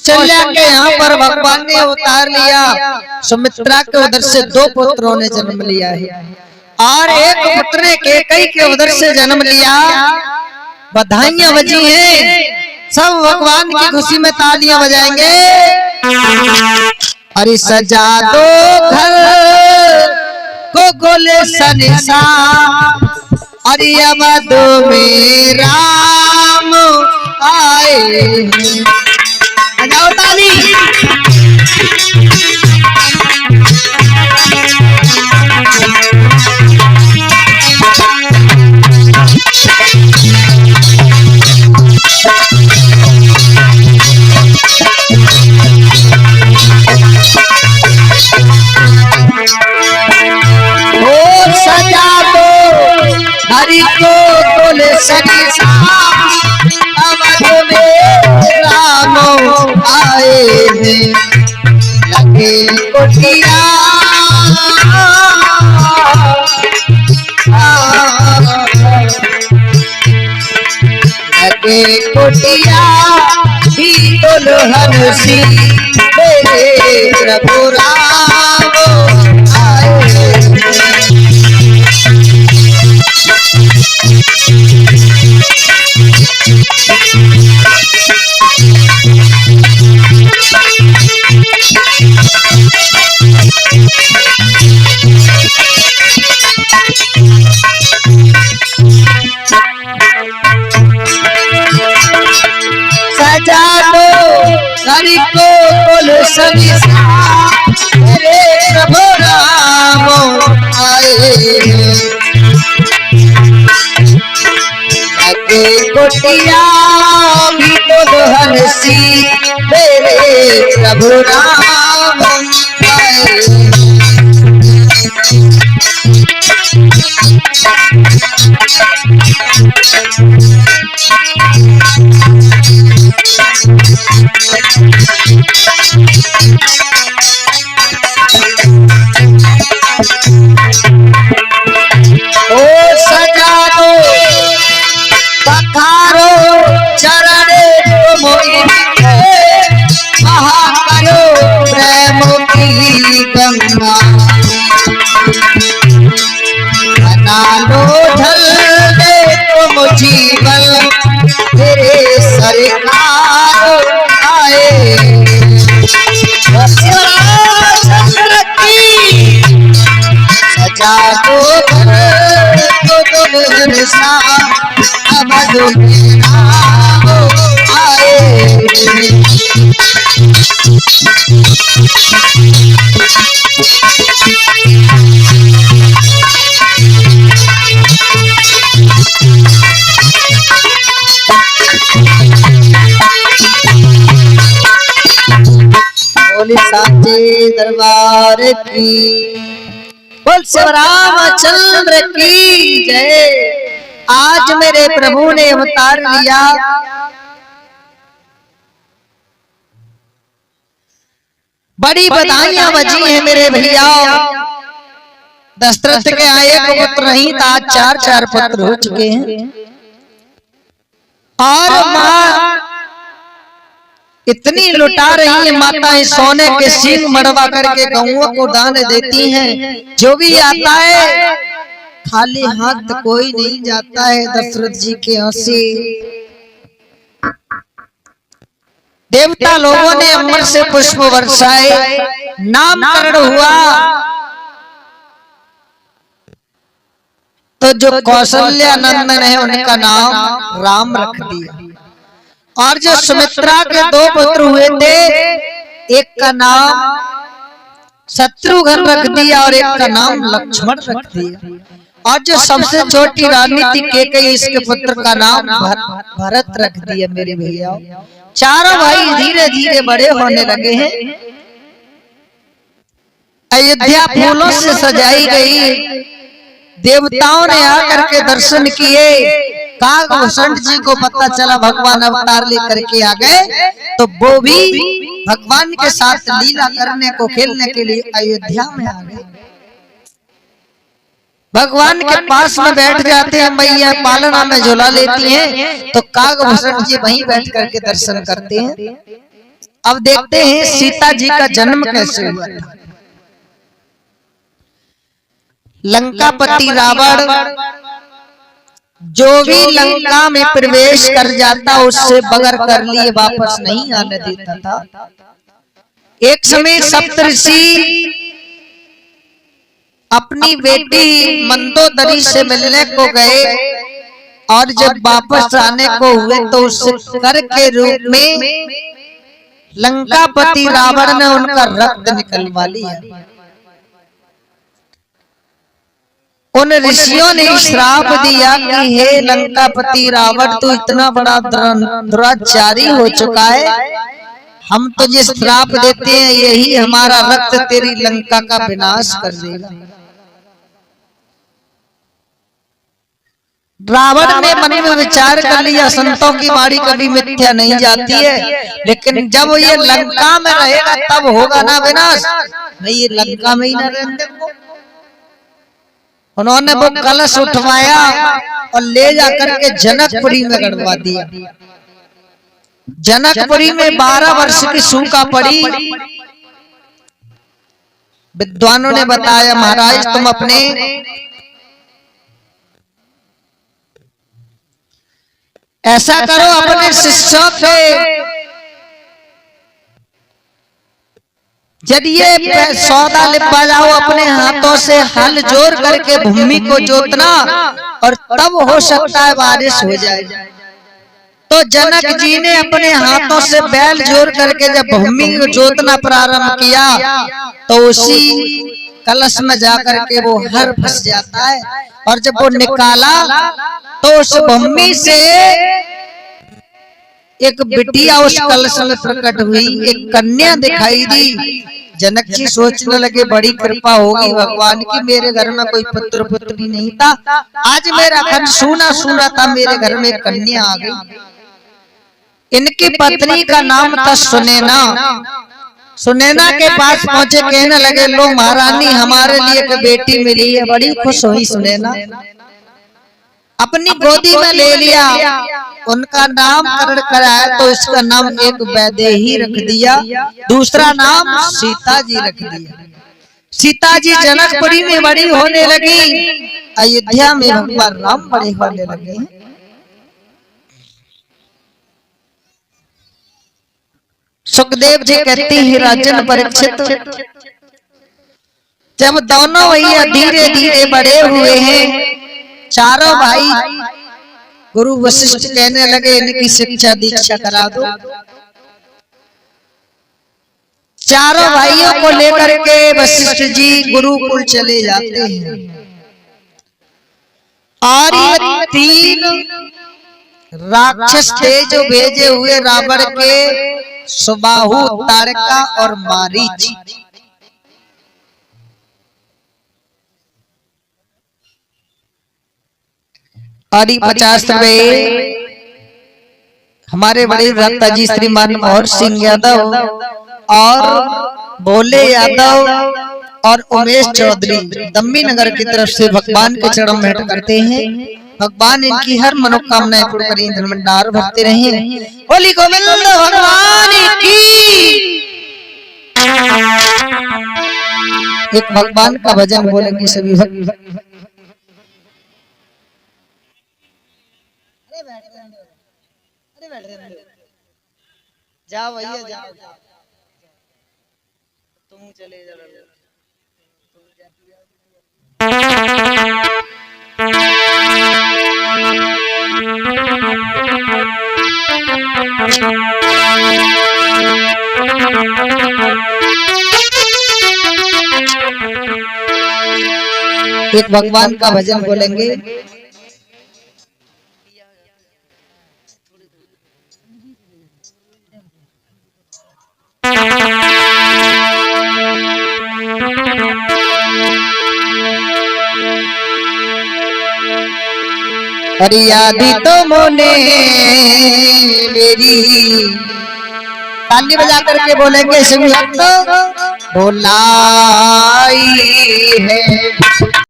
कौशल्या के यहाँ पर भगवान ने उतार लिया। सुमित्रा के उधर से 2 पुत्रों ने जन्म लिया है और एक पुत्र ने कैकेयी के उधर से जन्म लिया। बधाइयां बजी हैं, सब भगवान की खुशी में तालियां बजाएंगे। अरे सजा दो घर को गोले सनिसा, अरे अवध में राम आए। बजाओ ताली। हरि को कुल सनिसा, अवध में राम आए हैं। लगे कुटिया लगे कुटिया भी दुल्हन सी, मेरे प्रभु राम आए हैं। सजा दो हरि को कुल सनिसा, मेरे प्रभु राम आए हैं। लगे कुटिया भी दुल्हन सी, मेरे प्रभु राम आए हैं। ओ सजा दो पखारो चरण मोहि, महा करो प्रेम की गंगा। बना लो ढल दे तुम जीवन, तेरे सरकार आए। सजा दो घर को दुल्हन सा, अवध में राम आए। बोले साचे दरबार की, बोल शिव रामचंद्र की जय। आज मेरे प्रभु ने अवतार लिया। बड़ी बधाइयां बजी हैं मेरे भैया। दशरथ के आए को पुत्र नहीं था, 4 पुत्र हो चुके हैं। और माँ इतनी लुटा रही है, माताएं सोने के सींग मड़वा करके गौओं को दान देती हैं। जो भी आता है खाली हाथ कोई नहीं जाता है दशरथ जी के यहाँ से। देवता लोगों ने अमर से पुष्प बरसाए, नामकरण हुआ। तो जो कौशल्या नंदन है उनका नाम राम रख दिया। और जो सुमित्रा के 2 पुत्र हुए थे, एक का नाम शत्रुघ्न रख दिया और एक का नाम लक्ष्मण रख दिया। और जो सबसे छोटी रानी थी कैकेयी, इसके पुत्र का नाम भरत रख दिया। मेरे भैया चारों भाई धीरे धीरे बड़े होने लगे हैं। अयोध्या फूलों से सजाई गई। देवताओं ने आकर के दर्शन किए। काकभूषण जी को पता चला भगवान अवतार लेकर के आ गए, तो वो भी भगवान के साथ लीला करने को, खेलने के लिए अयोध्या में आ गए। भगवान के पास में बैठ जाते हैं, मैया पालना में झूला लेती हैं, तो काकभूषण जी वहीं बैठ करके दर्शन करते हैं। अब देखते हैं सीता जी का जन्म कैसे हुआ था। लंकापति रावण जो भी लंका में प्रवेश कर जाता उससे बगैर कर लिए वापस नहीं आने देता था। एक समय सप्तऋषि अपनी बेटी मंदोदरी से मिलने को गए और जब वापस आने को हुए तो उससे कर के रूप में लंकापति रावण ने उनका रक्त निकलवा लिया। उन ऋषियों ने श्राप दिया कि हे लंकापति रावण, तू इतना बड़ा दुराचारी हो चुका है, हम तुझे श्राप देते हैं यही हमारा रक्त तेरी लंका का विनाश कर देगा। रावण ने मन में विचार कर लिया, संतों की वाणी कभी मिथ्या नहीं जाती है, लेकिन जब ये लंका में रहेगा तब होगा ना विनाश, नहीं ये लंका में ही ना रहने देंगे। उन्होंने वो कलश उठवाया और ले जाकर के जनकपुरी में गड़वा दिया। जनकपुरी में 12 वर्ष की सूखा पड़ी। विद्वानों ने बताया, महाराज तुम अपने ऐसा करो, अपने शिष्यों के जरिए सौदा लिपा जाओ, अपने हाथों से हल जोड़ करके भूमि को जोतना और तब हो सकता है बारिश हो जाए। तो जनक जी ने अपने हाथों से बैल जोड़ करके जब भूमि को जोतना प्रारंभ किया तो उसी कलश में जाकर के वो हर फंस जाता है, और जब वो निकाला तो उस भूमि से एक बिटिया उस कलश में प्रकट हुई, एक कन्या दिखाई दी। जनक जी सोचने लगे बड़ी कृपा होगी भगवान की, मेरे घर में कोई पुत्र पुत्री नहीं था, आज मेरा घर सूना सूना था, मेरे घर में कन्या आ गई। इनकी पत्नी का नाम था सुनैना। सुनैना के पास पहुंचे, कहने लगे लो महारानी हमारे लिए एक बेटी मिली है। बड़ी खुश हुई सुनैना, अपनी गोदी में ले लिया, उनका नामकरण कराया तो इसका नाम एक वैदेही रख दिया, दूसरा नाम सीता जी रख दिया। सीता जी जनकपुरी में बड़ी होने लगी, अयोध्या में भगवान राम बड़े होने लगे। सुखदेव जी कहते हैं राजन परीक्षित, जब दोनों भैया धीरे धीरे बड़े हुए हैं, चारों भाई गुरु वशिष्ठ कहने लगे इनकी शिक्षा दीक्षा करा दो। चारों भाइयों को लेकर के वशिष्ठ जी गुरुकुल चले जाते हैं और ये 3 राक्षस थे जो भेजे हुए रावण के, सुबाहु, ताड़का और मारीच। और 50 रुपए हमारे बड़े भ्राता जी श्रीमान मोहर सिंह यादव और भोले यादव और उमेश चौधरी दम्मी नगर की तरफ से भगवान के चरण भेंट करते हैं। भगवान इनकी हर मनोकामनाएं पूर्ण करें, धर्मंडार भरते रहें। बोली गोविंद भगवान की। एक भगवान का भजन बोलेंगे सभी भक्त। जाओ भैया जाओ, तुम चले जाओ। एक भगवान का भजन बोलेंगे। हरियादी तो मोने मेरी, ताली बजा करके बोलेंगे सभी भक्त, बोलाई है।